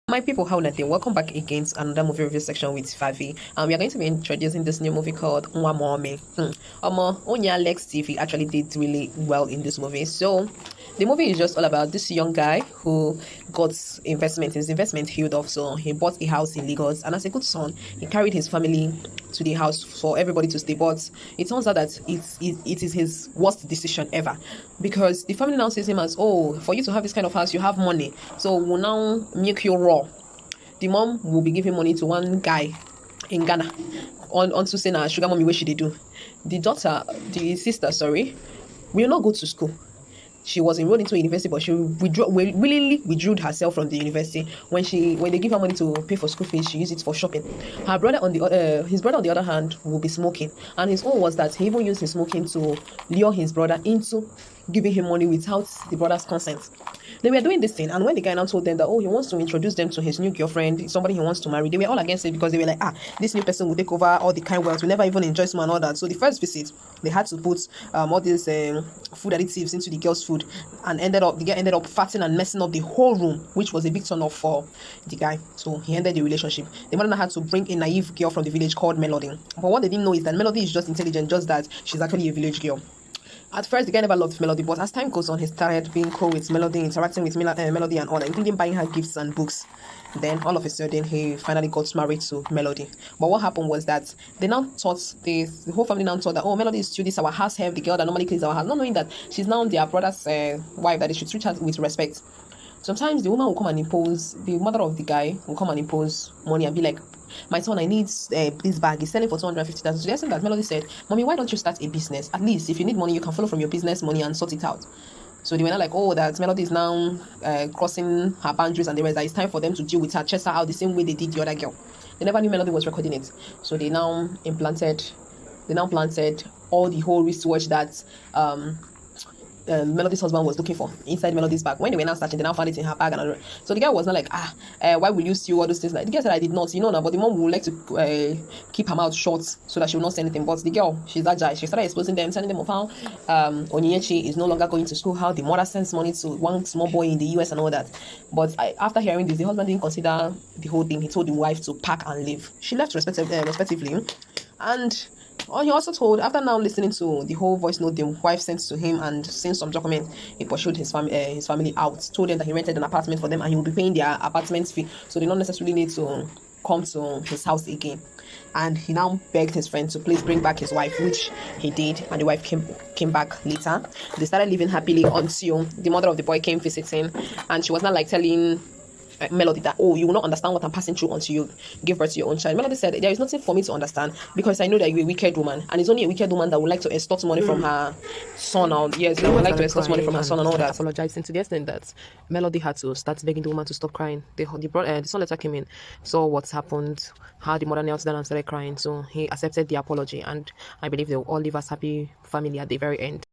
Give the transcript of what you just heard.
My people, how are they? Welcome back again to another movie review section with Favi. We are going to be introducing this new movie called ONWUKWE. ONYII Lex TV actually did really well in this movie. So the movie is just all about this young guy who got investment. His investment healed off, so he bought a house in Lagos, and as a good son, he carried his family to the house for everybody to stay. But it turns out that it is his worst decision ever, because the family now sees him as, oh, for you to have this kind of house, you have money, so we'll now make you raw. The mom will be giving money to one guy in Ghana on to say na sugar mommy what should they do. The sister, will not go to school. She was enrolled into a university, but she willingly withdrew herself from the university. When they give her money to pay for school fees, she used it for shopping. Her brother his brother on the other hand will be smoking, and his own was that he even used his smoking to lure his brother into giving him money without the brother's consent. They were doing this thing, and when the guy now told them that, oh, he wants to introduce them to his new girlfriend, somebody he wants to marry, they were all against it, because they were like, this new person will take over all the kind wealth, we never even enjoy some and all that. So the first visit, they had to put all these food additives into the girl's food, and the guy ended up fatting and messing up the whole room, which was a big turn off for the guy. So he ended the relationship. The mother had to bring a naive girl from the village called Melody. But what they didn't know is that Melody is just intelligent, just that she's actually a village girl. At first, the guy never loved Melody, but as time goes on, he started being cool with Melody, interacting with Melody and all that, including buying her gifts and books. Then, all of a sudden, he finally got married to Melody. But what happened was that they now thought, the whole family now thought that, oh, Melody is still this our house help, the girl that normally cleans our house, not knowing that she's now their brother's wife, that they should treat her with respect. Sometimes the woman will come and impose, the mother of the guy will come and impose money and be like, my son, I need this bag. He's selling for 250,000. So the essence that Melody said, Mommy, why don't you start a business? At least if you need money, you can follow from your business money and sort it out. So they were not like, oh, that Melody is now crossing her boundaries, and they were that it's time for them to deal with her, chase her out the same way they did the other girl. They never knew Melody was recording it. So they now planted all the whole wristwatch that Melody's husband was looking for inside Melody's bag. When they were now searching, they now found it in her bag. And so the guy was not like, why will you steal all those things? Like, the girl said, I did not, now, but the mom would like to keep her mouth short so that she will not say anything. But the girl, she's that guy. She started exposing them, telling them of how ONYII is no longer going to school, how the mother sends money to one small boy in the US and all that. But after hearing this, the husband didn't consider the whole thing. He told the wife to pack and leave. She left respectively. And he also told, after now listening to the whole voice note the wife sent to him and seeing some document, he pursued his family out, told them that he rented an apartment for them and he will be paying their apartment fee, so they don't necessarily need to come to his house again. And he now begged his friend to please bring back his wife, which he did, and the wife came back later. They started living happily until the mother of the boy came visiting, and she was not like telling Melody that, oh, you will not understand what I'm passing through until you give birth to your own child. Melody said, there is nothing for me to understand, because I know that you're a wicked woman, and it's only a wicked woman that would like to extort money from her son. Yes, they would like to extort money from her son and all that. Apologizing to the extent that Melody had to start begging the woman to stop crying. The son letter came in, saw what's happened, how the mother knelt down and started crying. So he accepted the apology, and I believe they will all live as happy family at the very end.